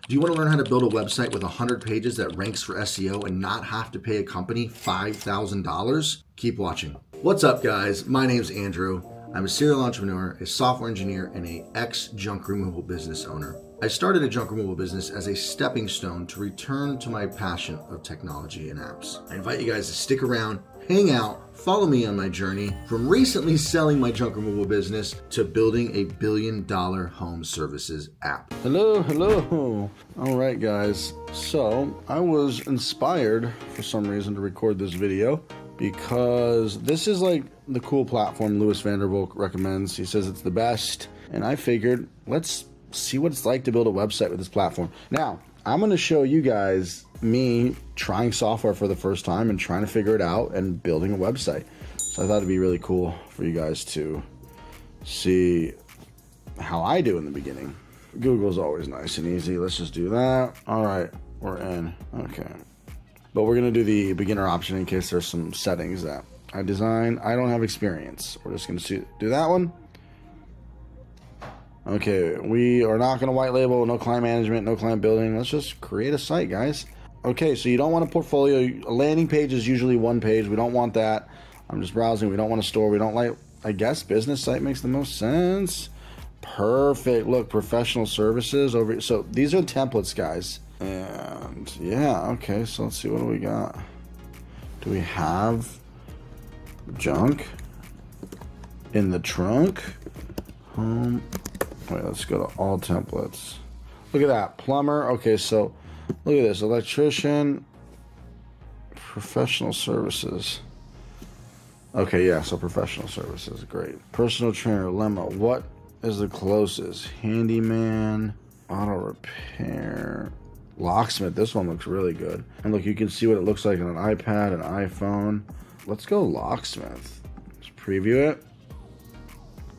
Do you want to learn how to build a website with 100 pages that ranks for SEO and not have to pay a company $5,000? Keep watching. What's up, guys? My name's Andrew. I'm a serial entrepreneur, a software engineer, and an ex-junk removal business owner. I started a junk removal business as a stepping stone to return to my passion of technology and apps. I invite you guys to stick around, hang out, follow me on my journey from recently selling my junk removal business to building a $1 billion home services app. Hello. All right, guys. So I was inspired for some reason to record this video because this is like the cool platform Louis Vanderbilt recommends. He says it's the best. And I figured, let's see what it's like to build a website with this platform. Now, I'm going to show you guys me trying software for the first time and trying to figure it out and building a website. So I thought it'd be really cool for you guys to see how I do in the beginning. Google's always nice and easy. Let's just do that. All right, we're in. Okay. But we're going to do the beginner option in case there's some settings that I design. I don't have experience. We're just going to do that one. Okay, we are not going to white label, no client management, no client building. Let's just create a site, guys. Okay, so you don't want a portfolio. A landing page is usually one page. We don't want that. I'm just browsing. We don't want a store. We don't like, I guess business site makes the most sense. Perfect. Look, professional services over. So these are templates, guys. And yeah, okay, so let's see, what do we got? Do we have junk in the trunk? Home. Wait, let's go to all templates. Look at that. Plumber. Okay, so look at this. Electrician. Professional services. Okay, yeah, so professional services. Great. Personal trainer. Limo. What is the closest? Handyman. Auto repair. Locksmith. This one looks really good. And look, you can see what it looks like on an iPad, an iPhone. Let's go locksmith. Let's preview it.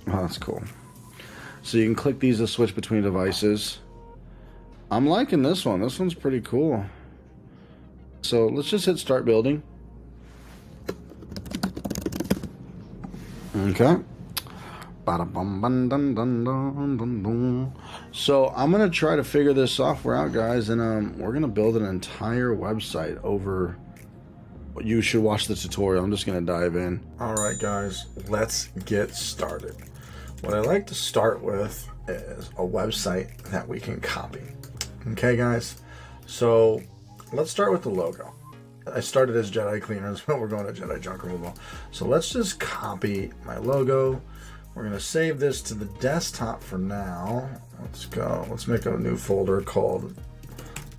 Oh, that's cool. So you can click these to switch between devices. I'm liking this one. This one's pretty cool. So let's just hit start building. Okay. So I'm going to try to figure this software out, guys, and we're going to build an entire website over. You should watch the tutorial. I'm just going to dive in. All right, guys, let's get started. What I like to start with is a website that we can copy. Okay, guys? So let's start with the logo. I started as Jedi Cleaners, but we're going to Jedi Junk Removal. So let's just copy my logo. We're going to save this to the desktop for now. Let's go. Let's make a new folder called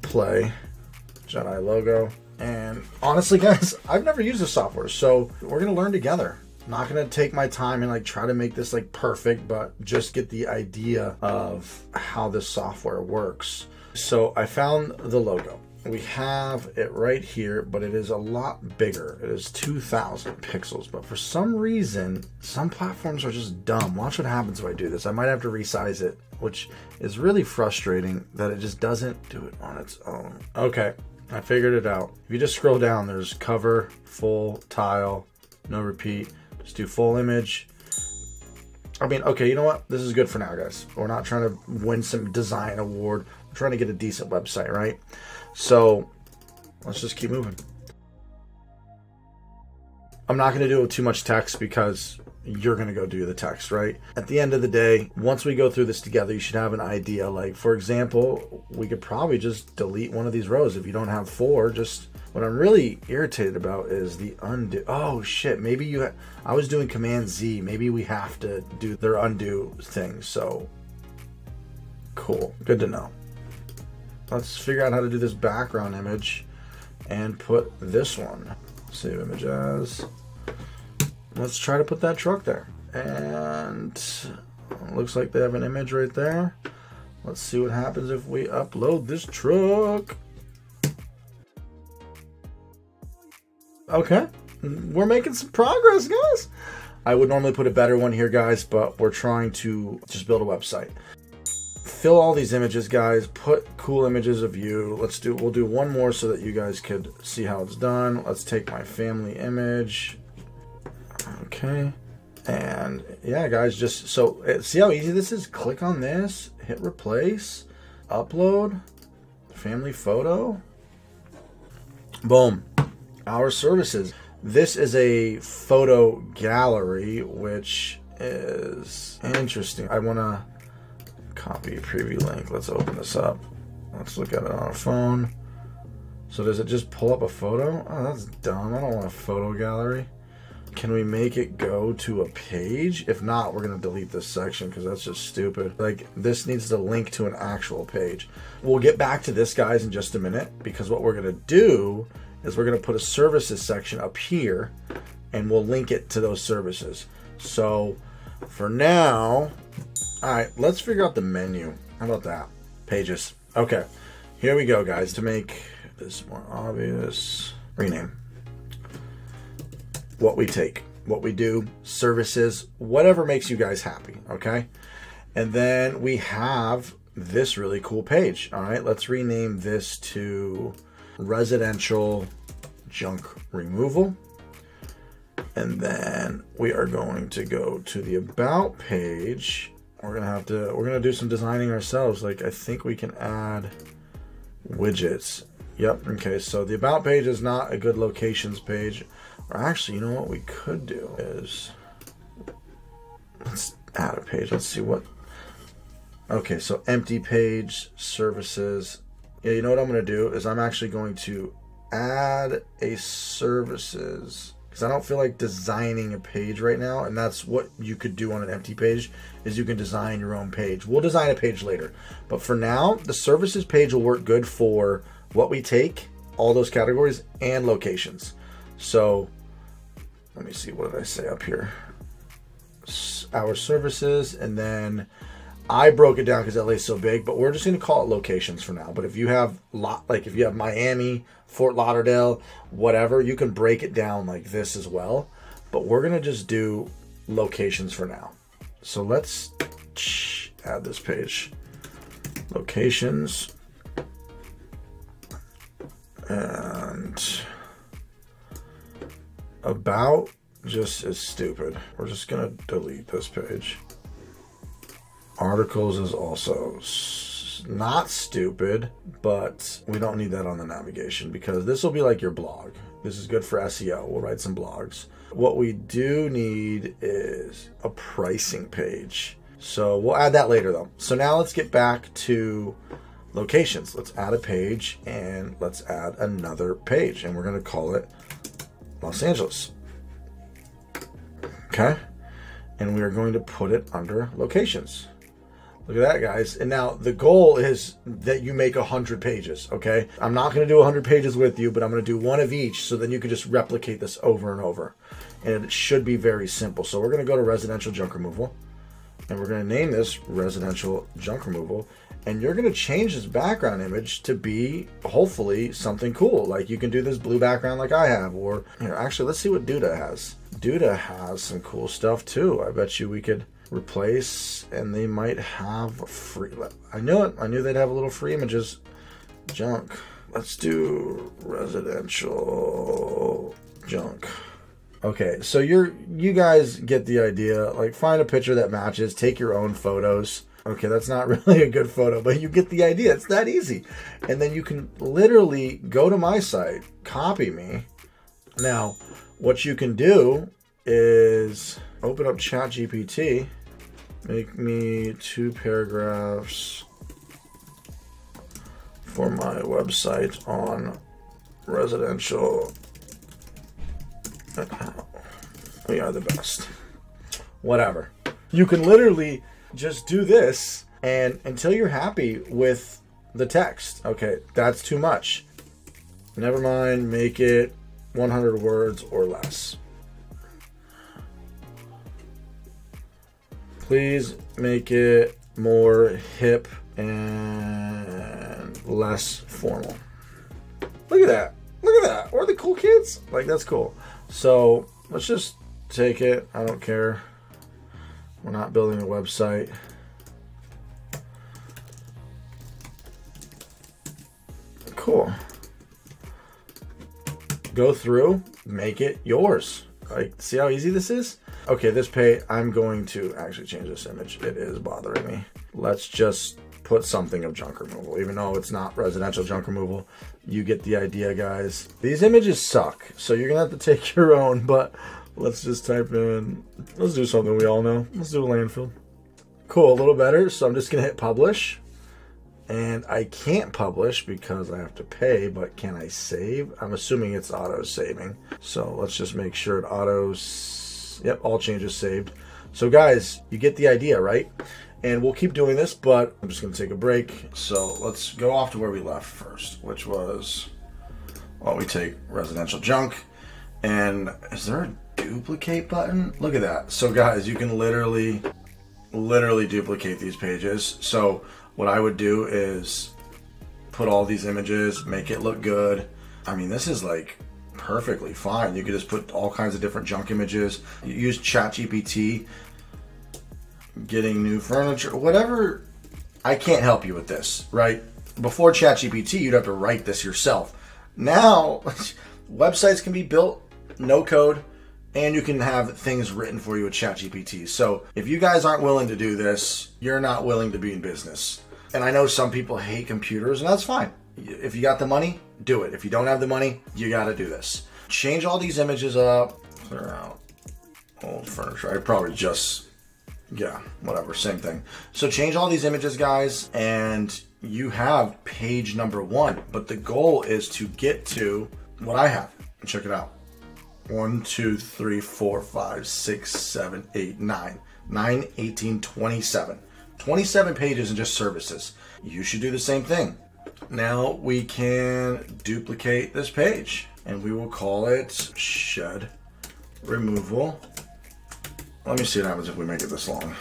Play Jedi Logo. And honestly, guys, I've never used this software, so we're going to learn together. Not going to take my time and like try to make this like perfect, but just get the idea of how this software works. So I found the logo. We have it right here, but it is a lot bigger. It is 2,000 pixels, but for some reason, some platforms are just dumb. Watch what happens if I do this. I might have to resize it, which is really frustrating that it just doesn't do it on its own. Okay, I figured it out. If you just scroll down, there's cover, full, tile, no repeat. Just do full image. I mean, okay, you know what? This is good for now, guys. We're not trying to win some design award. We're trying to get a decent website, right? So let's just keep moving. I'm not going to do too much text because you're going to go do the text, right? At the end of the day, once we go through this together, you should have an idea. Like, for example, we could probably just delete one of these rows. If you don't have four, just... What I'm really irritated about is the undo. Oh shit, maybe I was doing Command Z. Maybe we have to do their undo thing. So cool, good to know. Let's figure out how to do this background image and put this one. Save image as. Let's try to put that truck there. And looks like they have an image right there. Let's see what happens if we upload this truck. Okay, we're making some progress, guys. I would normally put a better one here, guys, but we're trying to just build a website. Fill all these images, guys. Put cool images of you. We'll do one more so that you guys could see how it's done. Let's take my family image. Okay. And yeah, guys, see how easy this is? Click on this, hit replace, upload. family photo. Boom. Our services. This is a photo gallery, which is interesting. I want to copy preview link. Let's open this up. Let's look at it on a phone. So does it just pull up a photo? Oh, that's dumb. I don't want a photo gallery. Can we make it go to a page? If not, we're going to delete this section because that's just stupid. Like, this needs to link to an actual page. We'll get back to this, guys, in just a minute, because what we're going to do is we're going to put a services section up here and we'll link it to those services. So for now, all right, let's figure out the menu. How about that? Pages. Okay, here we go, guys. To make this more obvious, rename. What we take, what we do, services, whatever makes you guys happy, okay? And then we have this really cool page. All right, let's rename this to residential junk removal. And then we are going to go to the about page. We're gonna do some designing ourselves. Like, I think we can add widgets. Yep, okay, so the about page is not a good locations page. Or actually, you know what we could do is, let's add a page. Let's see what, okay, so empty page, services. Yeah, you know what I'm gonna do is I'm actually going to add a services, because I don't feel like designing a page right now. And that's what you could do on an empty page, is you can design your own page. We'll design a page later. But for now, the services page will work good for what we take, all those categories, and locations. So let me see, what did I say up here? Our services, and then I broke it down because LA is so big, but we're just going to call it locations for now. But if you have if you have Miami, Fort Lauderdale, whatever, you can break it down like this as well. But we're going to just do locations for now. So let's add this page. Locations. And about just is stupid. We're just gonna delete this page. Articles is also not stupid, but we don't need that on the navigation because this will be like your blog. This is good for SEO. We'll write some blogs. What we do need is a pricing page. So we'll add that later though. So now let's get back to locations. Let's add a page and let's add another page, and we're going to call it Los Angeles. Okay. And we are going to put it under locations. Look at that, guys. And now the goal is that you make 100 pages. Okay. I'm not going to do 100 pages with you, but I'm going to do one of each. So then you can just replicate this over and over. And it should be very simple. So we're going to go to residential junk removal, and we're going to name this residential junk removal. And you're going to change this background image to be, hopefully, something cool. Like, you can do this blue background like I have. Or, here, actually, let's see what Duda has. Duda has some cool stuff, too. I bet you we could replace, and they might have free. I knew it. I knew they'd have a little free images. Junk. Let's do residential junk. Okay, so you guys get the idea. Like, find a picture that matches. Take your own photos. Okay, that's not really a good photo, but you get the idea. It's that easy. And then you can literally go to my site, copy me. Now, what you can do is open up ChatGPT, make me 2 paragraphs for my website on residential. We are the best. Whatever. You can literally just do this, and until you're happy with the text. Okay, that's too much. Never mind, make it 100 words or less. Please make it more hip and less formal. Look at that. Look at that. We're the cool kids. Like, that's cool. So let's just take it. I don't care. We're not building a website. Cool. Go through, make it yours. Like, see how easy this is? Okay, this page, I'm going to actually change this image. It is bothering me. Let's just put something of junk removal, even though it's not residential junk removal. You get the idea, guys. These images suck, so you're gonna have to take your own, but let's just type in, let's do something we all know. Let's do a landfill. Cool, a little better. So I'm just gonna hit publish. And I can't publish because I have to pay, but can I save? I'm assuming it's auto saving. So let's just make sure it autos, yep, all changes saved. So guys, you get the idea, right? And we'll keep doing this, but I'm just gonna take a break. So let's go off to where we left first, which was, well, we take residential junk. And is there a duplicate button? Look at that. So guys, you can literally duplicate these pages. So what I would do is put all these images, make it look good. I mean, this is like perfectly fine. You could just put all kinds of different junk images. You use ChatGPT, getting new furniture, whatever. I can't help you with this, right? Before ChatGPT, you'd have to write this yourself. Now, websites can be built, no code, and you can have things written for you with ChatGPT. So if you guys aren't willing to do this, you're not willing to be in business. And I know some people hate computers, and that's fine. If you got the money, do it. If you don't have the money, you got to do this. Change all these images up, clear out old furniture. I probably just, yeah, whatever, same thing. So change all these images, guys, and you have page number 1. But the goal is to get to what I have. Check it out. 1, 2, 3, 4, 5, 6, 7, 8, 9, 9, 18, 27. 27 pages in just services. You should do the same thing. Now we can duplicate this page and we will call it shed removal. Let me see what happens if we make it this long.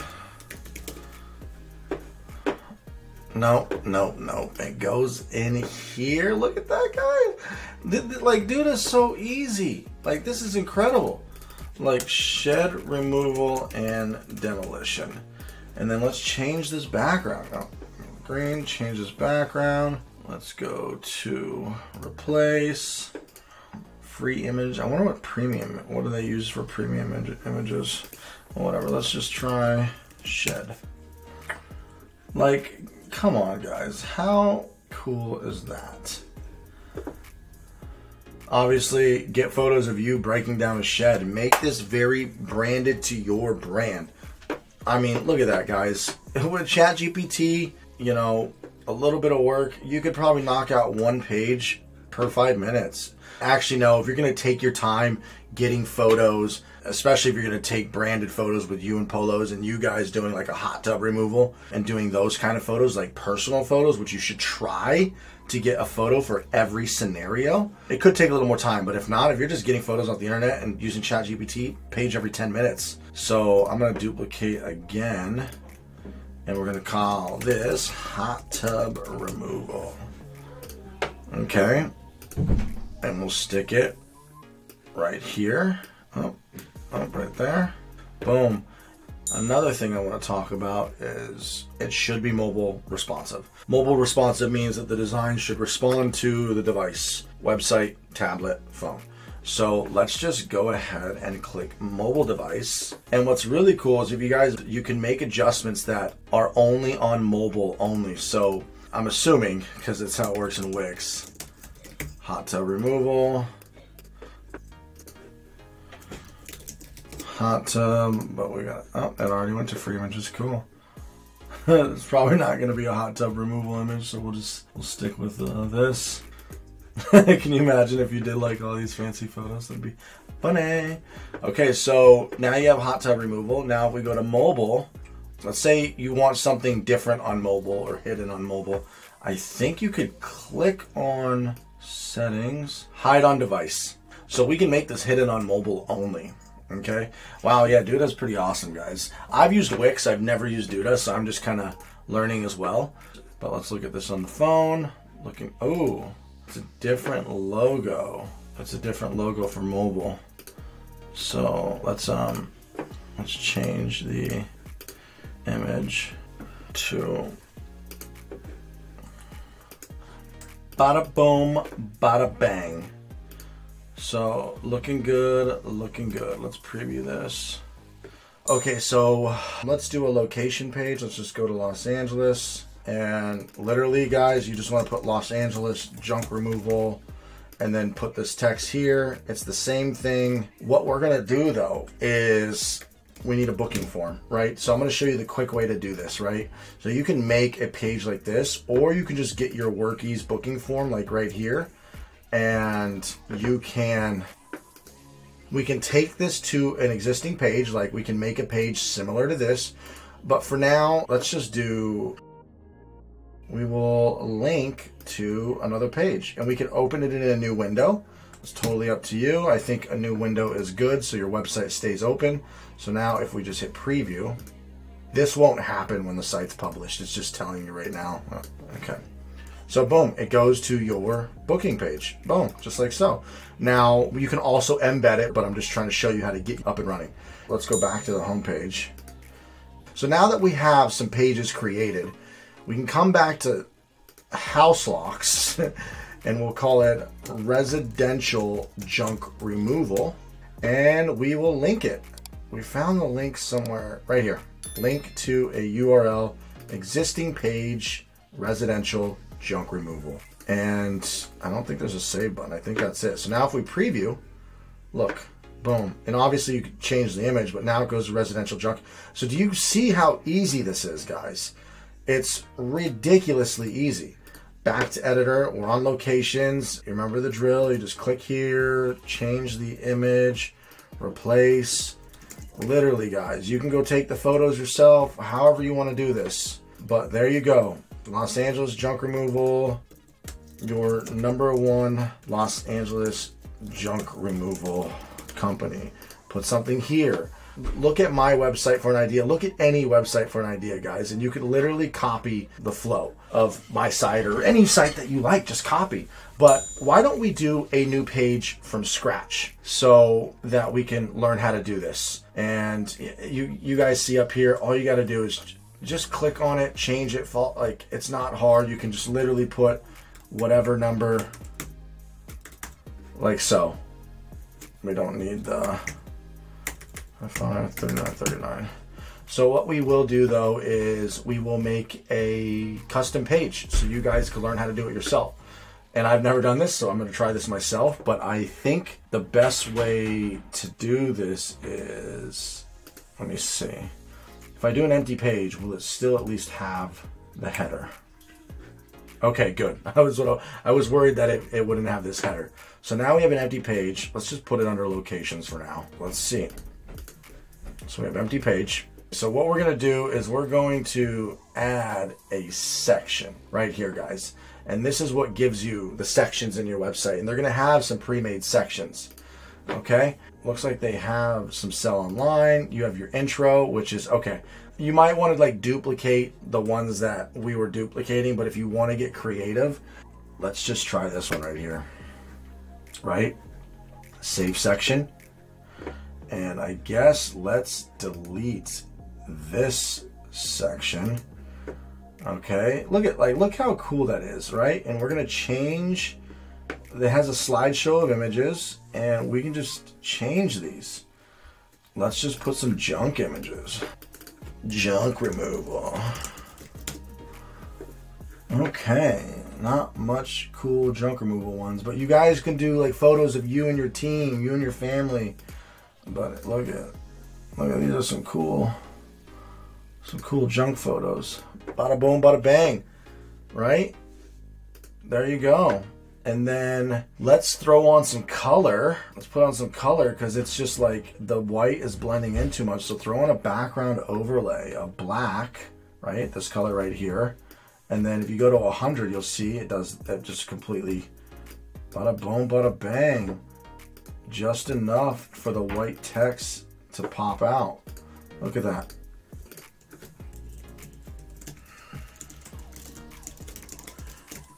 No, no, no. It goes in here. Look at that, guy. Like, dude, it's so easy. Like, this is incredible. Like, shed removal and demolition. And then let's change this background. Oh, green, change this background. Let's go to replace, free image. I wonder what premium, what do they use for premium images? Well, whatever, let's just try shed. Like, come on, guys. How cool is that? Obviously, get photos of you breaking down a shed. Make this very branded to your brand. I mean, look at that, guys. With ChatGPT, you know, a little bit of work, you could probably knock out 1 page per 5 minutes. Actually, no, if you're going to take your time getting photos, especially if you're going to take branded photos with you and polos and you guys doing like a hot tub removal and doing those kind of photos, like personal photos, which you should try to get a photo for every scenario. It could take a little more time, but if not, if you're just getting photos off the internet and using ChatGPT, page every 10 minutes. So I'm going to duplicate again, and we're going to call this hot tub removal. Okay, and we'll stick it right here. Oh, right there. Boom. Another thing I want to talk about is it should be mobile responsive. Mobile responsive means that the design should respond to the device, website, tablet, phone. So let's just go ahead and click mobile device. And what's really cool is if you guys, you can make adjustments that are only on mobile only. So I'm assuming, because it's how it works in Wix, hot tub removal, hot tub, but we got, oh, it already went to free images, cool. It's probably not going to be a hot tub removal image, so we'll stick with this. Can you imagine if you did like all these fancy photos? That'd be funny. Okay, so now you have hot tub removal. Now if we go to mobile, let's say you want something different on mobile or hidden on mobile. I think you could click on settings, hide on device. So we can make this hidden on mobile only. Okay. Wow. Yeah. Duda's pretty awesome, guys. I've used Wix. I've never used Duda, so I'm just kind of learning as well. But let's look at this on the phone. Looking. Oh, it's a different logo. It's a different logo for mobile. So let's change the image to bada boom, bada bang. So looking good, looking good. Let's preview this. Okay, so let's do a location page. Let's just go to Los Angeles. And literally, guys, you just want to put Los Angeles junk removal and then put this text here. It's the same thing. What we're going to do, though, is we need a booking form, right? So I'm going to show you the quick way to do this, right? So you can make a page like this, or you can just get your Workies booking form like right here. And we can take this to an existing page, like we can make a page similar to this. But for now, let's just do, we will link to another page and we can open it in a new window. It's totally up to you. I think a new window is good so your website stays open. So now if we just hit preview, this won't happen when the site's published. It's just telling you right now. Okay. So boom, it goes to your booking page. Boom, just like so. Now you can also embed it, but I'm just trying to show you how to get up and running. Let's go back to the home page. So now that we have some pages created, we can come back to house locks and we'll call it residential junk removal, and we will link it. We found the link somewhere right here. Link to a URL, existing page, residential junk removal. And I don't think there's a save button. I think that's it. So now if we preview, look, boom. And obviously you can change the image, but now it goes to residential junk. So do you see how easy this is, guys? It's ridiculously easy. Back to editor, we're on locations. You remember the drill. You just click here, change the image, replace. Literally, guys, you can go take the photos yourself, however you want to do this. But there you go. Los Angeles junk removal, your #1 Los Angeles junk removal company. Put something here. Look at my website for an idea. Look at any website for an idea, guys. And you could literally copy the flow of my site or any site that you like, just copy. But why don't we do a new page from scratch so that we can learn how to do this? And you guys see up here, all you got to do is just click on it, change it. Like, it's not hard. You can just literally put whatever number, like so. We don't need the 39. So what we will do, though, is we will make a custom page so you guys can learn how to do it yourself. And I've never done this, so I'm going to try this myself. But I think the best way to do this is, let me see. If I do an empty page, will it still at least have the header? Okay, good. I was worried that it wouldn't have this header. So now we have an empty page. Let's just put it under locations for now. Let's see. So we have empty page. So what we're going to do is we're going to add a section right here, guys. And this is what gives you the sections in your website. And they're going to have some pre-made sections. Okay. Looks like they have some sell online. You have your intro, which is okay. You might want to like duplicate the ones that we were duplicating, but if you want to get creative, let's just try this one right here. Right? Save section. And I guess let's delete this section. Okay, look how cool that is, right? And we're gonna change. It has a slideshow of images, and we can just change these. Let's just put some junk images. Junk removal. Okay, not much cool junk removal ones, but you guys can do like photos of you and your team, you and your family. But look at these are some cool junk photos. Bada boom, bada bang, right? There you go. And then let's throw on some color. Let's put on some color because it's just like the white is blending in too much. So throw on a background overlay of black, right? This color right here. And then if you go to 100, you'll see it does that just completely bada boom, bada bang. Just enough for the white text to pop out. Look at that.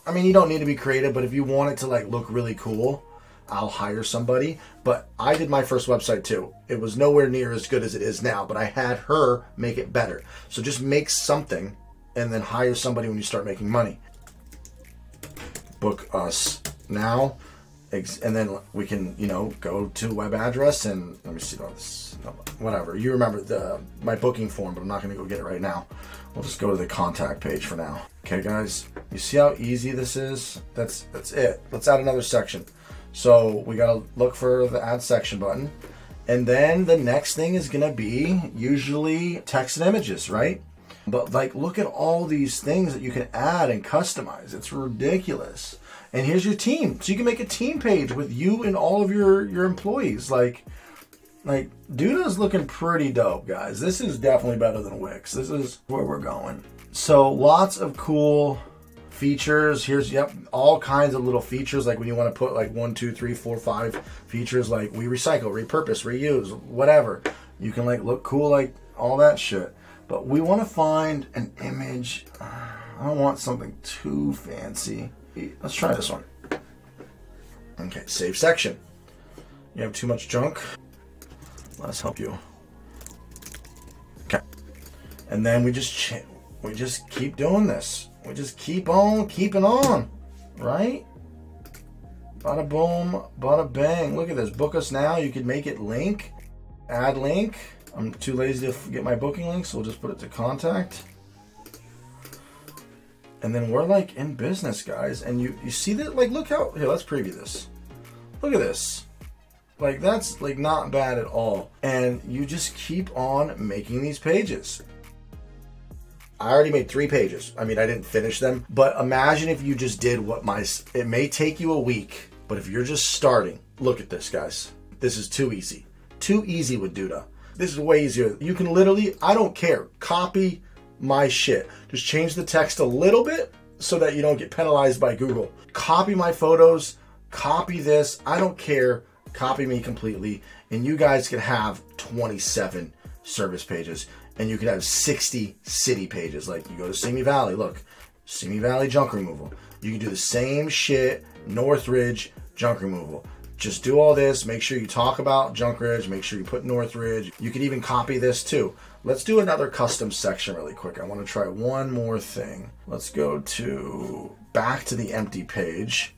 I mean, you don't need to be creative, but if you want it to like look really cool, I'll hire somebody. But I did my first website too. It was nowhere near as good as it is now, but I had her make it better. So just make something and then hire somebody when you start making money. Book us now. And then we can, you know, go to web address and let me see about this. Whatever. You remember my booking form, but I'm not going to go get it right now. We'll just go to the contact page for now. Okay, guys. You see how easy this is? That's it. Let's add another section. So we got to look for the add section button. And then the next thing is going to be usually text and images, right? But like, look at all these things that you can add and customize. It's ridiculous. And here's your team. So you can make a team page with you and all of your employees. Like Duda's looking pretty dope, guys. This is definitely better than Wix. This is where we're going. So lots of cool features. Here's, yep, all kinds of little features. Like when you want to put like 1, 2, 3, 4, 5 features, like we recycle, repurpose, reuse, whatever. You can like look cool, like all that shit. But we want to find an image. I don't want something too fancy. Let's try this one. Okay, save section. You have too much junk? Let's help you. Okay. And then we just keep doing this. We just keep on keeping on, right? Bada boom, bada bang. Look at this. Book us now. You could make it link. Add link. I'm too lazy to get my booking link, so we'll just put it to contact. And then we're like in business, guys. And you see that? Like, look how, here, let's preview this. Look at this. Like, that's like not bad at all. And you just keep on making these pages. I already made 3 pages. I mean, I didn't finish them, but imagine if you just did what it may take you a week, but if you're just starting, look at this, guys. This is too easy. Too easy with Duda. This is way easier. You can literally, I don't care, copy my shit. Just change the text a little bit so that you don't get penalized by Google. Copy my photos, copy this, I don't care, copy me completely, and you guys can have 27 service pages, and you can have 60 city pages. Like, you go to Simi Valley, look, Simi Valley junk removal. You can do the same shit, Northridge junk removal. Just do all this, make sure you talk about Junkridge, make sure you put Northridge. You can even copy this too. Let's do another custom section really quick. I want to try one more thing. Let's go back to the empty page,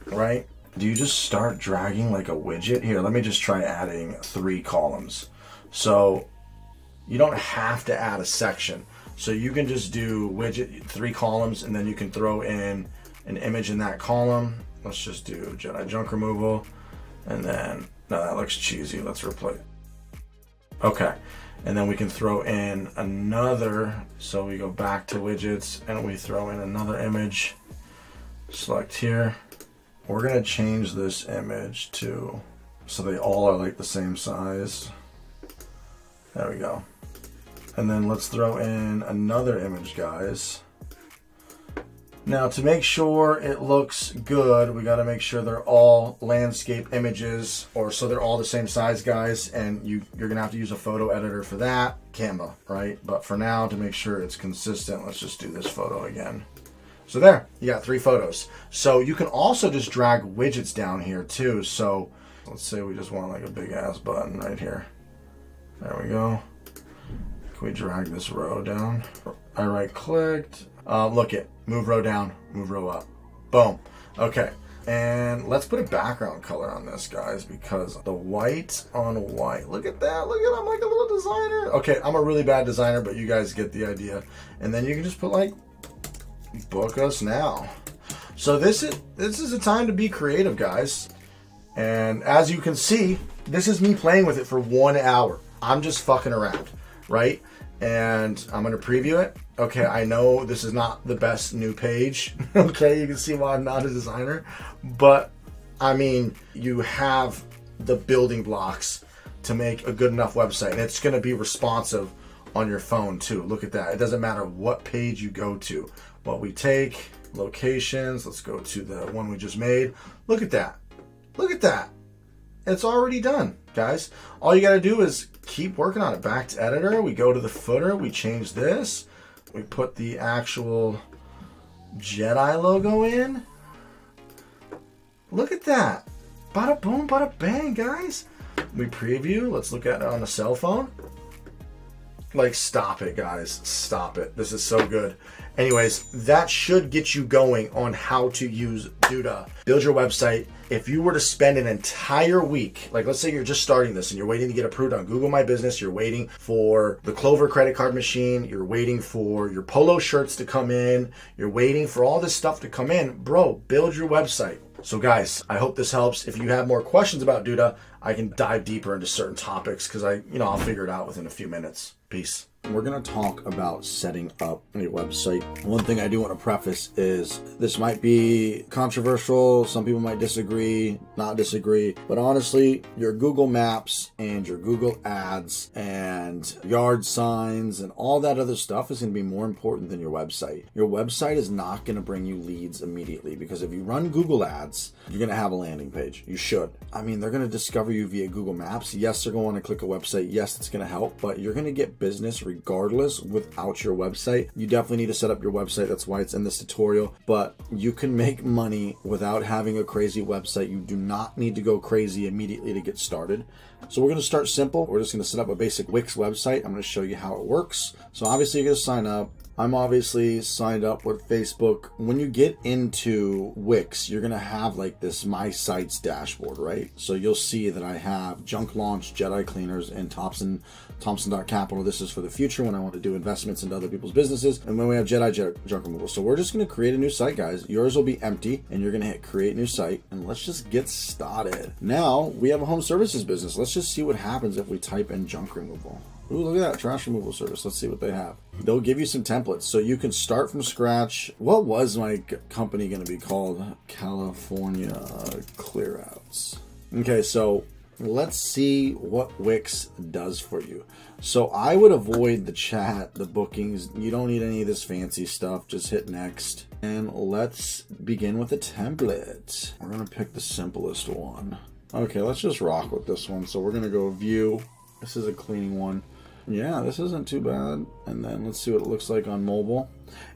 right? Do you just start dragging like a widget? Here, let me just try adding 3 columns. So you don't have to add a section. So you can just do widget 3 columns, and then you can throw in an image in that column. Let's just do Jedi junk removal. And then, no, that looks cheesy. Let's replace. Okay. And then we can throw in another. So we go back to widgets and we throw in another image. Select here. We're going to change this image to, so they all are like the same size. There we go. And then let's throw in another image, guys. Now, to make sure it looks good, we got to make sure they're all landscape images, or so they're all the same size, guys. And you're going to have to use a photo editor for that, Canva, right? But for now, to make sure it's consistent, let's just do this photo again. So there, you got 3 photos. So you can also just drag widgets down here too. So let's say we just want like a big ass button right here. There we go. Can we drag this row down? I right clicked. Look it, move row down, move row up. Boom. Okay. And let's put a background color on this, guys, because the white on white. Look at that. Look at, I'm like a little designer. Okay, I'm a really bad designer, but you guys get the idea. And then you can just put like, book us now. So this is a time to be creative, guys. And as you can see, this is me playing with it for 1 hour. I'm just fucking around, right? And I'm going to preview it. Okay, I know this is not the best new page. Okay, you can see why I'm not a designer. But, I mean, you have the building blocks to make a good enough website. And it's going to be responsive on your phone, too. Look at that. It doesn't matter what page you go to. What we take, locations. Let's go to the one we just made. Look at that. Look at that. It's already done, guys. All you got to do is keep working on it. Back to editor. We go to the footer. We change this. We put the actual Jedi logo in. Look at that. Bada boom, bada bang, guys. We preview. Let's look at it on a cell phone. Like, stop it, guys. Stop it. This is so good. Anyways, that should get you going on how to use Duda. Build your website. If you were to spend an entire week, like let's say you're just starting this and you're waiting to get approved on Google My Business, you're waiting for the Clover credit card machine, you're waiting for your polo shirts to come in, you're waiting for all this stuff to come in, bro, build your website. So guys, I hope this helps. If you have more questions about Duda, I can dive deeper into certain topics because I'll figure it out within a few minutes. Peace. We're going to talk about setting up a website. One thing I do want to preface is this might be controversial. Some people might disagree, not disagree. But honestly, your Google Maps and your Google Ads and yard signs and all that other stuff is going to be more important than your website. Your website is not going to bring you leads immediately because if you run Google Ads, you're going to have a landing page. You should. I mean, they're going to discover you via Google Maps. Yes, they're going to want to click a website. Yes, it's going to help, but you're going to get business regardless without your website. You definitely need to set up your website. That's why it's in this tutorial, but you can make money without having a crazy website. You do not need to go crazy immediately to get started. So we're going to start simple. We're just going to set up a basic Wix website. I'm going to show you how it works. So obviously you're going to sign up. I'm obviously signed up with Facebook. When you get into Wix, you're going to have like this My Sites dashboard, right? So you'll see that I have Junk Launch, Jedi Cleaners, and Thompson.capital. This is for the future when I want to do investments into other people's businesses. And when we have Jedi Junk Removal. So we're just going to create a new site, guys. Yours will be empty and you're going to hit create new site. And let's just get started. Now we have a home services business. Let's just see what happens if we type in junk removal. Ooh, look at that, trash removal service. Let's see what they have. They'll give you some templates. So you can start from scratch. What was my company going to be called? California Clearouts. Okay, so let's see what Wix does for you. So I would avoid the chat, the bookings. You don't need any of this fancy stuff. Just hit next. And let's begin with a template. We're going to pick the simplest one. Okay, let's just rock with this one. So we're going to go view. This is a cleaning one. Yeah, this isn't too bad. And then let's see what it looks like on mobile.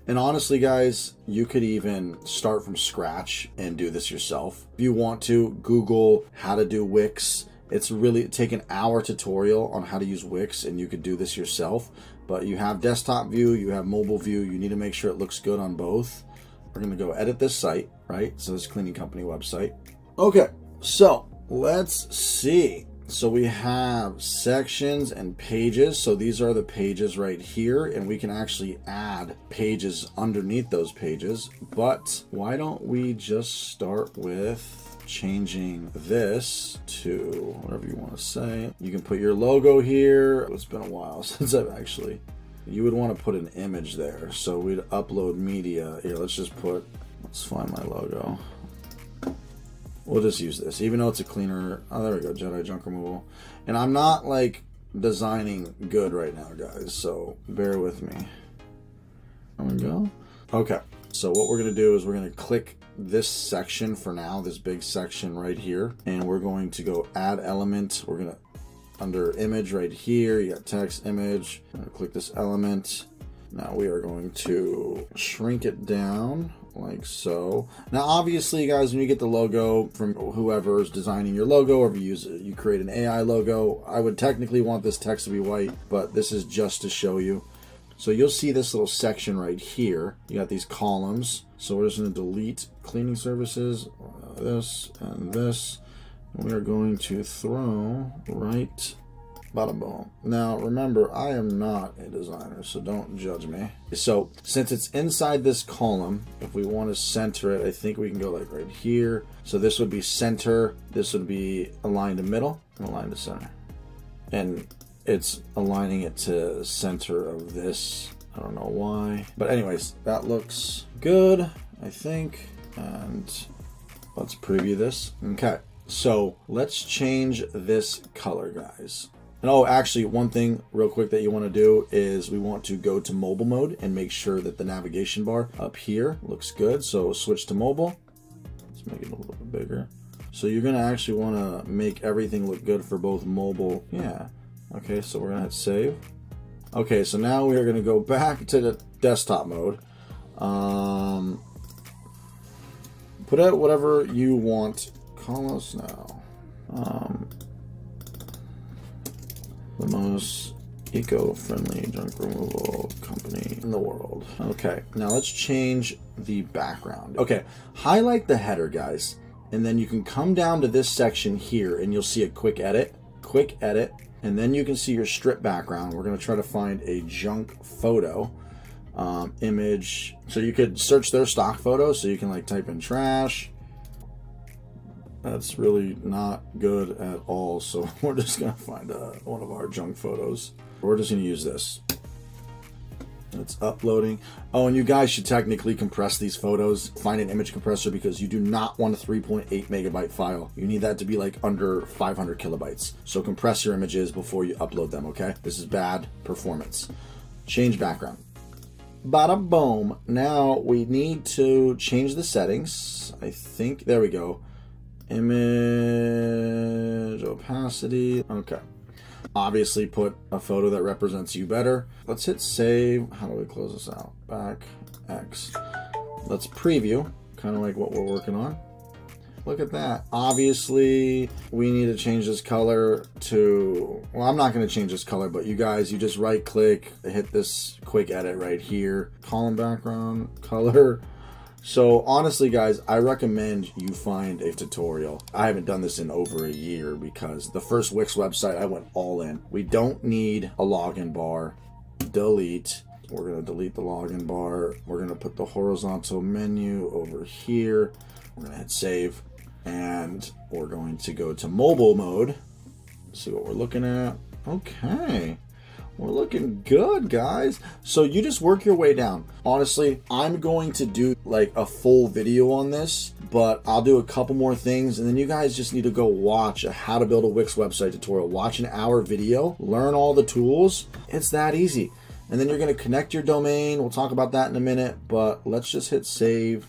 And honestly, guys, you could even start from scratch and do this yourself. If you want to, Google how to do Wix. It's really take an hour tutorial on how to use Wix and you could do this yourself. But you have desktop view, you have mobile view. You need to make sure it looks good on both. We're going to go edit this site, right? So this cleaning company website. Okay, so let's see. So we have sections and pages. So these are the pages right here, and we can actually add pages underneath those pages. But why don't we just start with changing this to whatever you want to say. You can put your logo here. It's been a while since I've actually, you would want to put an image there. So we'd upload media. Here, let's find my logo. We'll just use this, even though it's a cleaner. Oh, there we go, Jedi Junk Removal. And I'm not like designing good right now, guys, so bear with me. There we go. Okay, so what we're gonna do is we're gonna click this section for now, this big section right here, and we're going to go add element. We're gonna, under image right here, you got text, image. I'm gonna click this element. Now we are going to shrink it down like so. Now obviously, guys, when you get the logo from whoever is designing your logo, or if you create an AI logo, I would technically want this text to be white, but this is just to show you. So you'll see this little section right here. You got these columns. So we're just going to delete cleaning services, this and this. And we are going to throw right bada boom. Now remember, I am not a designer, so don't judge me. So since it's inside this column, if we want to center it, I think we can go like right here. So this would be center, this would be aligned to middle, and aligned to center. And it's aligning it to center of this. I don't know why. But anyways, that looks good, I think. And let's preview this. Okay, so let's change this color, guys. And oh, actually, one thing real quick that you want to do is we want to go to mobile mode and make sure that the navigation bar up here looks good. So switch to mobile. Let's make it a little bit bigger. So you're going to actually want to make everything look good for both mobile. Yeah. Okay, so we're going to hit save. Okay, so now we are going to go back to the desktop mode. Put out whatever you want. Call us now. The most eco-friendly junk removal company in the world. Okay, now let's change the background. Okay, highlight the header, guys, and then you can come down to this section here and you'll see a quick edit, and then you can see your strip background. We're gonna try to find a junk photo. Image, so you could search their stock photos, so you can like type in trash. That's really not good at all, so we're just gonna find one of our junk photos. We're just gonna use this. It's uploading. Oh, and you guys should technically compress these photos. Find an image compressor, because you do not want a 3.8 megabyte file. You need that to be like under 500 kilobytes. So compress your images before you upload them, okay? This is bad performance. Change background. Bada boom. Now we need to change the settings. I think, there we go. Image opacity. Okay. Obviously put a photo that represents you better. Let's hit save. How do we close this out? Back X. Let's preview, kind of like what we're working on. Look at that. Obviously, we need to change this color to, well, I'm not going to change this color, but you guys, you just right click, hit this quick edit right here. Column background, color. So honestly, guys, I recommend you find a tutorial. I haven't done this in over a year, because the first Wix website, I went all in. We don't need a login bar. Delete. We're going to delete the login bar. We're going to put the horizontal menu over here. We're going to hit save. And we're going to go to mobile mode. See what we're looking at. Okay. We're looking good, guys. So you just work your way down. Honestly, I'm going to do like a full video on this, but I'll do a couple more things, and then you guys just need to go watch a how to build a Wix website tutorial. Watch an hour video, learn all the tools. It's that easy. And then you're going to connect your domain. We'll talk about that in a minute, but let's just hit save.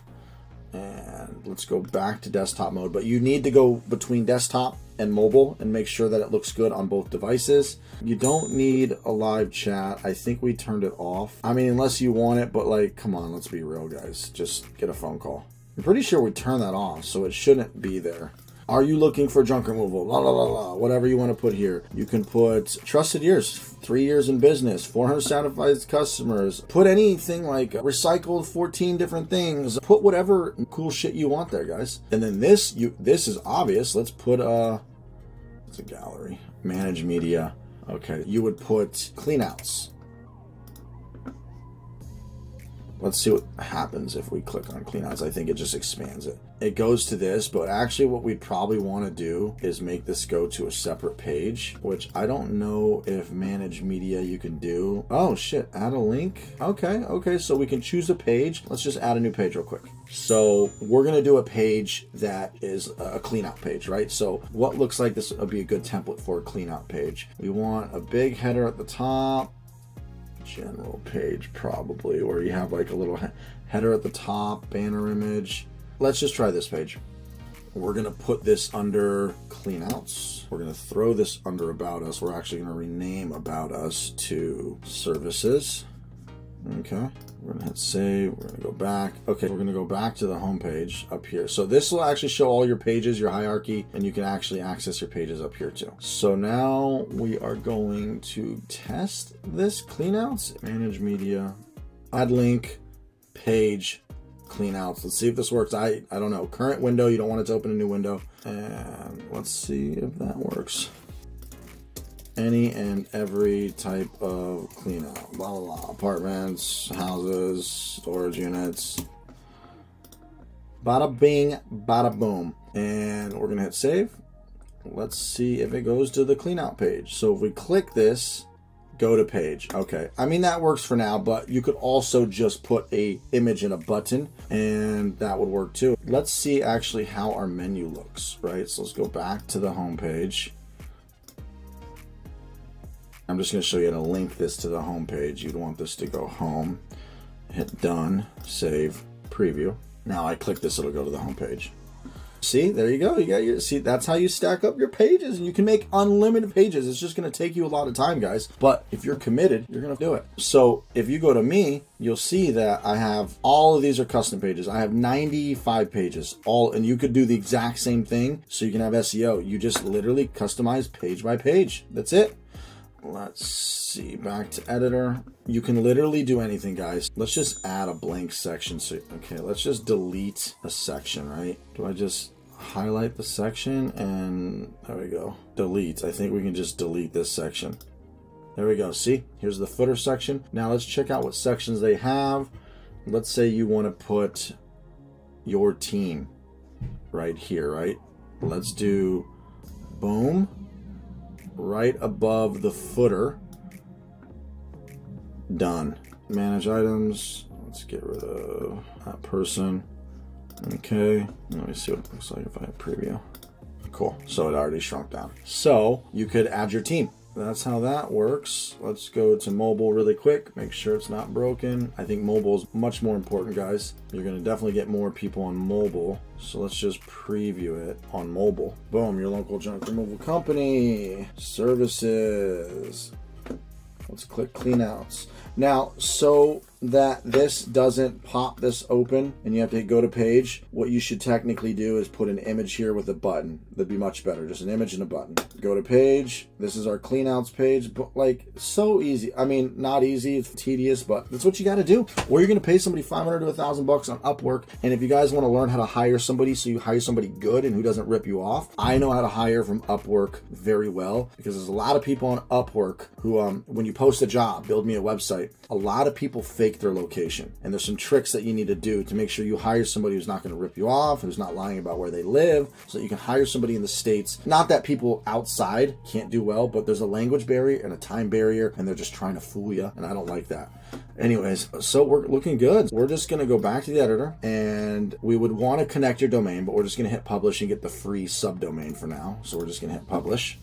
And let's go back to desktop mode. But you need to go between desktop and mobile and make sure that it looks good on both devices. You don't need a live chat. I think we turned it off. I mean, unless you want it, but like, come on, let's be real, guys. Just get a phone call. I'm pretty sure we turned that off, so it shouldn't be there. Are you looking for junk removal? La la la la. Whatever you want to put here. You can put trusted years, 3 years in business, 400 satisfied customers. Put anything like recycled 14 different things. Put whatever cool shit you want there, guys. And then this is obvious. Let's put it's a gallery. Manage media. Okay, you would put cleanouts. Let's see what happens if we click on cleanouts. I think it just expands it. It goes to this, but actually what we'd probably want to do is make this go to a separate page, which I don't know if manage media you can do. Oh shit, add a link. Okay, so we can choose a page. Let's just add a new page real quick. So we're going to do a page that is a cleanout page, right? So what looks like this would be a good template for a cleanout page. We want a big header at the top. General page probably, where you have like a little header at the top, banner image. Let's just try this page. We're going to put this under cleanouts. We're going to throw this under about us. We're actually going to rename about us to services. Okay, we're going to hit save. We're going to go back. Okay, we're going to go back to the home page up here. So this will actually show all your pages, your hierarchy, and you can actually access your pages up here too. So now we are going to test this cleanouts. Manage media, add link, page, cleanouts. Let's see if this works. I don't know. Current window, you don't want it to open a new window. And let's see if that works. Any and every type of cleanout. Blah, blah, blah. Apartments, houses, storage units. Bada bing, bada boom. And we're going to hit save. Let's see if it goes to the cleanout page. So if we click this, go to page. Okay. I mean, that works for now, but you could also just put a image and a button, and that would work too. Let's see actually how our menu looks, right? So let's go back to the home page. I'm just going to show you how to link this to the home page. You'd want this to go home. Hit done, save, preview. Now I click this, it'll go to the home page. See, there you go. You got your, see, that's how you stack up your pages, and you can make unlimited pages. It's just going to take you a lot of time, guys. But if you're committed, you're going to do it. So if you go to me, you'll see that I have all of these are custom pages. I have 95 pages, all, and you could do the exact same thing. So you can have SEO. You just literally customize page by page. That's it. Let's see, back to editor. You can literally do anything, guys. Let's just add a blank section. So, okay, let's just delete a section, right? Do I just highlight the section and there we go. Delete. I think we can just delete this section. There we go. See, here's the footer section. Now let's check out what sections they have. Let's say you want to put your team right here, right? Let's do boom. Right above the footer. Done. Manage items. Let's get rid of that person. Okay. Let me see what it looks like if I preview. Cool. So it already shrunk down. So you could add your team. That's how that works. Let's go to mobile really quick. Make sure it's not broken. I think mobile is much more important, guys. You're going to definitely get more people on mobile. So let's just preview it on mobile. Boom, your local junk removal company. Services. Let's click Cleanouts. Now, so that this doesn't pop this open and you have to go to page, what you should technically do is put an image here with a button. That'd be much better. Just an image and a button. Go to page. This is our Cleanouts page. But like, so easy. I mean, not easy. It's tedious, but that's what you got to do. Or you're going to pay somebody $500 to $1,000 on Upwork. And if you guys want to learn how to hire somebody so you hire somebody good and who doesn't rip you off, I know how to hire from Upwork very well because there's a lot of people on Upwork who, when you post a job, build me a website, a lot of people fake their location. And there's some tricks that you need to do to make sure you hire somebody who's not going to rip you off, who's not lying about where they live, so that you can hire somebody in the States. Not that people outside can't do well, but there's a language barrier and a time barrier, and they're just trying to fool you, and I don't like that. Anyways, so we're looking good. We're just going to go back to the editor, and we would want to connect your domain, but we're just going to hit publish and get the free subdomain for now. So we're just going to hit publish,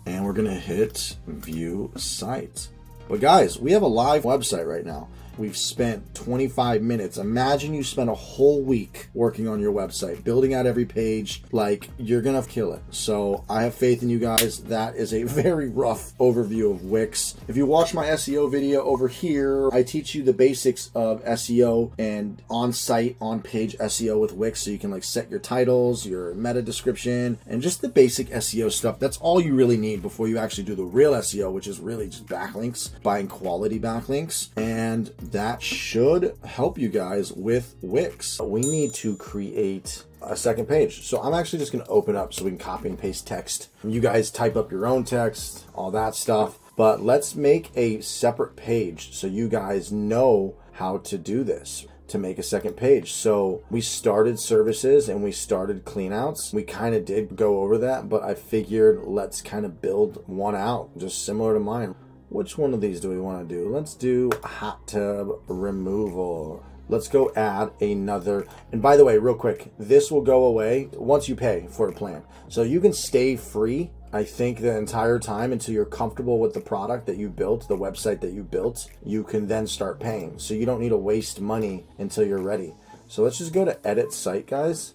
and we're going to hit view site. But guys, we have a live website right now. We've spent 25 minutes. Imagine you spent a whole week working on your website, building out every page. Like, you're gonna kill it. So I have faith in you guys. That is a very rough overview of Wix. If you watch my SEO video over here, I teach you the basics of SEO and on-site, on-page SEO with Wix, so you can like set your titles, your meta description, and just the basic SEO stuff. That's all you really need before you actually do the real SEO, which is really just backlinks, buying quality backlinks. And that should help you guys with Wix. We need to create a second page. So I'm actually just going to open up so we can copy and paste text. You guys type up your own text, all that stuff. But let's make a separate page so you guys know how to do this, to make a second page. So we started services and we started cleanouts. We kind of did go over that, but I figured let's kind of build one out just similar to mine. Which one of these do we want to do? Let's do hot tub removal. Let's go add another. And by the way, real quick, this will go away once you pay for a plan. So you can stay free, I think, the entire time until you're comfortable with the product that you built, the website that you built. You can then start paying. So you don't need to waste money until you're ready. So let's just go to edit site, guys.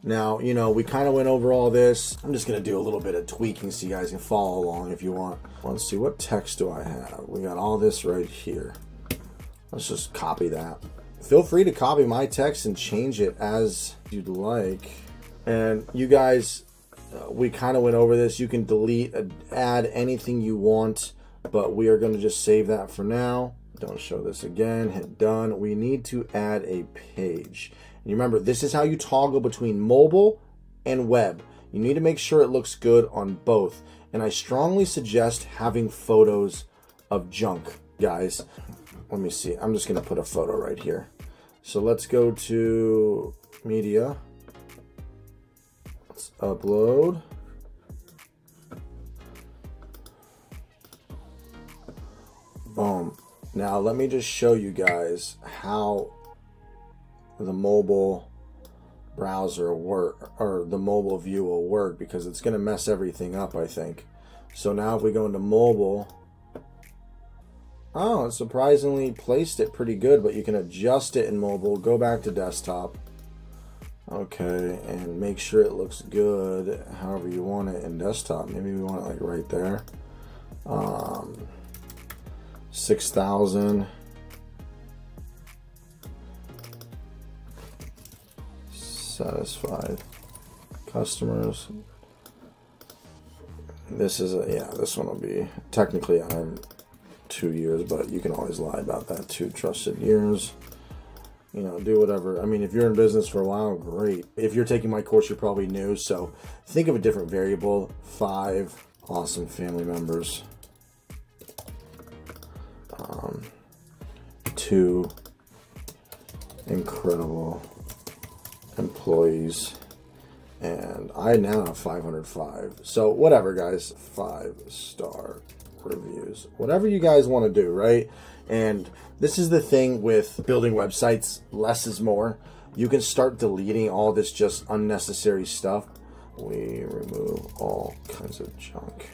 Now, you know, we kind of went over all this. I'm just going to do a little bit of tweaking so you guys can follow along if you want. Let's see, what text do I have? We got all this right here. Let's just copy that. Feel free to copy my text and change it as you'd like. And you guys, we kind of went over this. You can delete, add anything you want, but we are going to just save that for now. Don't show this again. Hit done. We need to add a page. And remember, this is how you toggle between mobile and web. You need to make sure it looks good on both. And I strongly suggest having photos of junk, guys. Let me see. I'm just going to put a photo right here. So let's go to media. Let's upload. Boom. Now let me just show you guys how the mobile browser work, or the mobile view will work, because it's going to mess everything up, I think. So now if we go into mobile, oh, it surprisingly placed it pretty good, but you can adjust it in mobile. Go back to desktop. Okay, and make sure it looks good however you want it in desktop. Maybe we want it like right there. 6,000. Satisfied customers. This is yeah, this one will be technically I'm 2 years, but you can always lie about that. 2 trusted years. You know, do whatever. I mean, if you're in business for a while, great. If you're taking my course, you're probably new, so think of a different variable. 5 awesome family members. 2 incredible employees. And I now have 505. So whatever, guys. 5-star reviews. Whatever you guys want to do, right? And this is the thing with building websites. Less is more. You can start deleting all this just unnecessary stuff. We remove all kinds of junk.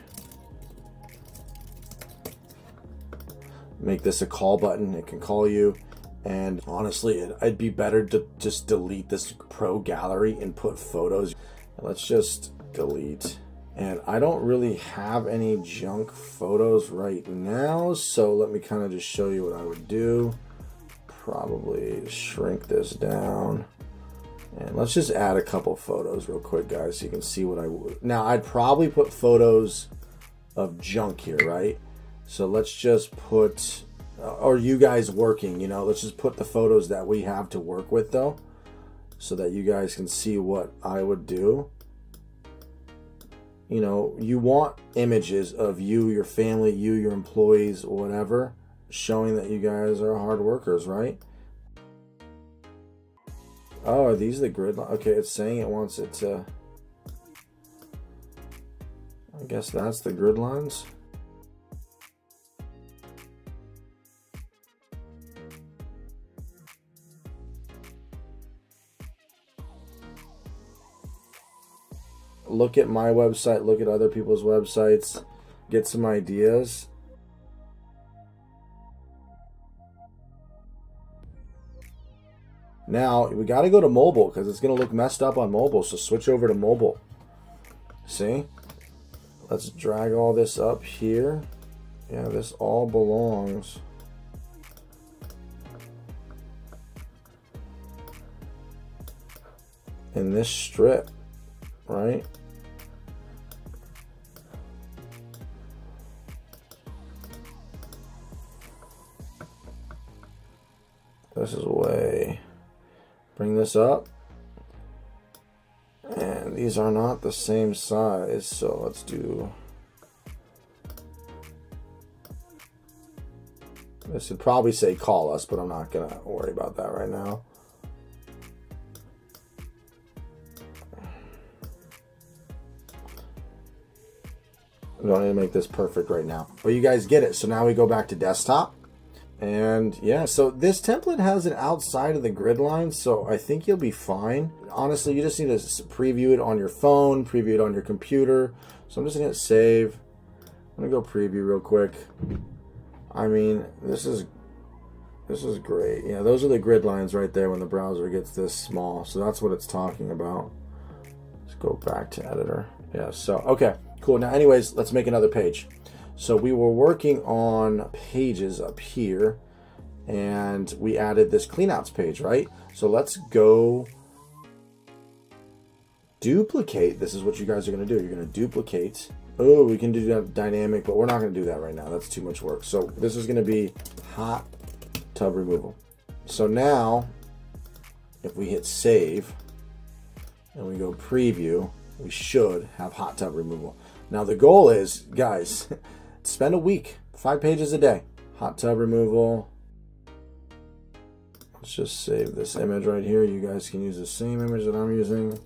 Make this a call button. It can call you. And honestly, it'd be better to just delete this pro gallery and put photos. Let's just delete. And I don't really have any junk photos right now, so let me kind of just show you what I would do. Probably shrink this down. And let's just add a couple photos real quick, guys, so you can see what I would. Now, I'd probably put photos of junk here, right? So let's just put, or you guys working, you know, let's just put the photos that we have to work with, though, so that you guys can see what I would do. You know, you want images of you, your family, you, your employees, whatever, showing that you guys are hard workers, right? Oh, are these the grid lines? Okay, it's saying it wants it to... I guess that's the grid lines. Look at my website, look at other people's websites, get some ideas. Now, we got to go to mobile because it's going to look messed up on mobile, so switch over to mobile. See? Let's drag all this up here. Yeah, this all belongs. In this strip, right? This is way. Bring this up. And these are not the same size, so let's do. This would probably say call us, but I'm not gonna worry about that right now. I don't need to make this perfect right now, but you guys get it. So now we go back to desktop. And yeah, so this template has it outside of the grid lines, so I think you'll be fine. Honestly, you just need to preview it on your phone, preview it on your computer. So I'm just gonna hit save. I'm gonna go preview real quick. I mean, this is great. Yeah, those are the grid lines right there when the browser gets this small. So that's what it's talking about. Let's go back to editor. Yeah, so okay, cool. Now anyways, let's make another page. So we were working on pages up here, and we added this cleanouts page, right? So let's go duplicate. This is what you guys are going to do. You're going to duplicate. Oh, we can do that dynamic, but we're not going to do that right now. That's too much work. So this is going to be hot tub removal. So now, if we hit save and we go preview, we should have hot tub removal. Now the goal is, guys, spend a week, 5 pages a day. Hot tub removal. Let's just save this image right here. You guys can use the same image that I'm using.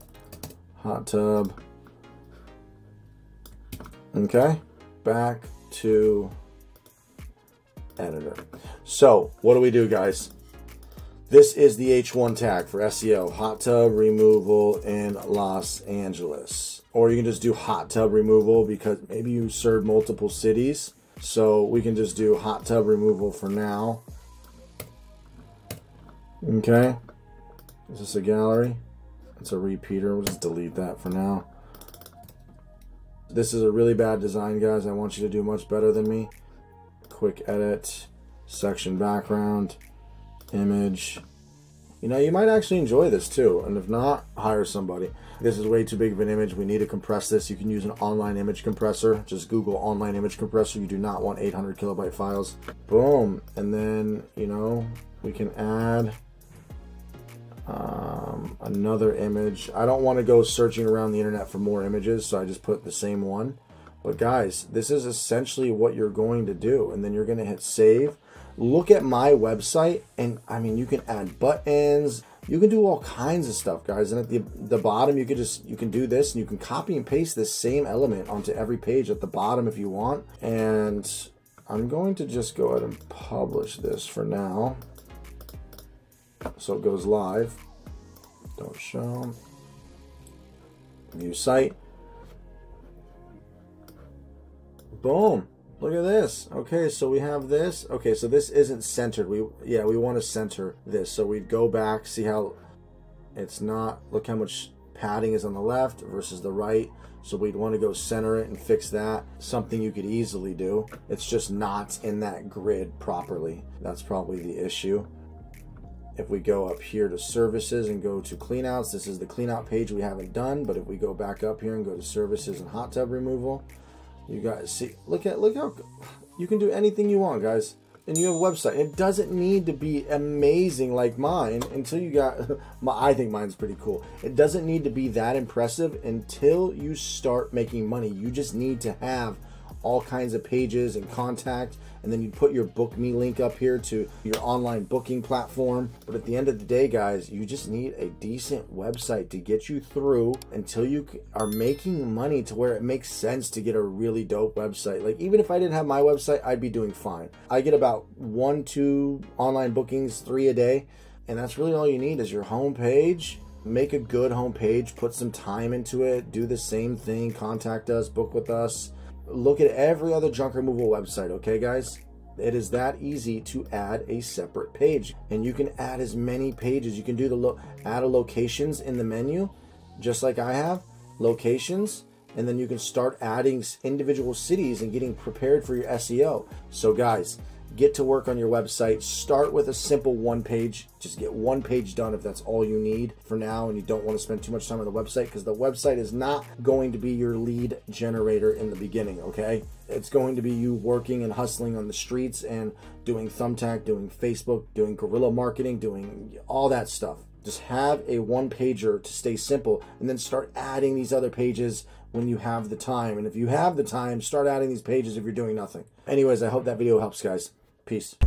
Hot tub. Okay, back to editor. So what do we do, guys? This is the H1 tag for SEO. Hot tub removal in Los Angeles. Or you can just do hot tub removal because maybe you serve multiple cities. So we can just do hot tub removal for now. Okay. Is this a gallery? It's a repeater. We'll just delete that for now. This is a really bad design, guys. I want you to do much better than me. Quick edit. Section background. Image. You know, you might actually enjoy this too, and if not, hire somebody. This is way too big of an image. We need to compress this. You can use an online image compressor. Just Google online image compressor. You do not want 800 kilobyte files. Boom. And then, you know, we can add another image. I don't want to go searching around the internet for more images, so I just put the same one. But guys, this is essentially what you're going to do, and then you're going to hit save. Look at my website, and I mean, you can add buttons, you can do all kinds of stuff, guys. And at the bottom, you can do this, and you can copy and paste this same element onto every page at the bottom if you want. And I'm going to just go ahead and publish this for now, so it goes live. Don't show. View site. Boom. Look at this. Okay, so we have this. Okay, so this isn't centered. We want to center this. So we'd go back, see how it's not. Look how much padding is on the left versus the right. So we'd want to go center it and fix that. Something you could easily do. It's just not in that grid properly. That's probably the issue. If we go up here to services and go to cleanouts, this is the cleanout page we haven't done. But if we go back up here and go to services and hot tub removal, you guys see, look how you can do anything you want, guys. And you have a website. It doesn't need to be amazing like mine until you got, I think mine's pretty cool. It doesn't need to be that impressive until you start making money. You just need to have all kinds of pages and contact, and then you put your book me link up here to your online booking platform. But at the end of the day, guys, you just need a decent website to get you through until you are making money to where it makes sense to get a really dope website. Like, even if I didn't have my website, I'd be doing fine. I get about 1-2 online bookings, 3 a day, and that's really all you need is your homepage. Make a good homepage, put some time into it, do the same thing, contact us, book with us. Look at every other junk removal website, okay, guys? It is that easy to add a separate page, and you can add as many pages. You can do add a locations in the menu, just like I have locations, and then you can start adding individual cities and getting prepared for your SEO. So, guys, get to work on your website. Start with a simple one page. Just get one page done if that's all you need for now, and you don't want to spend too much time on the website, because the website is not going to be your lead generator in the beginning, okay? It's going to be you working and hustling on the streets and doing Thumbtack, doing Facebook, doing guerrilla marketing, doing all that stuff. Just have a one pager to stay simple, and then start adding these other pages when you have the time. And if you have the time, start adding these pages if you're doing nothing. Anyways, I hope that video helps, guys. Peace.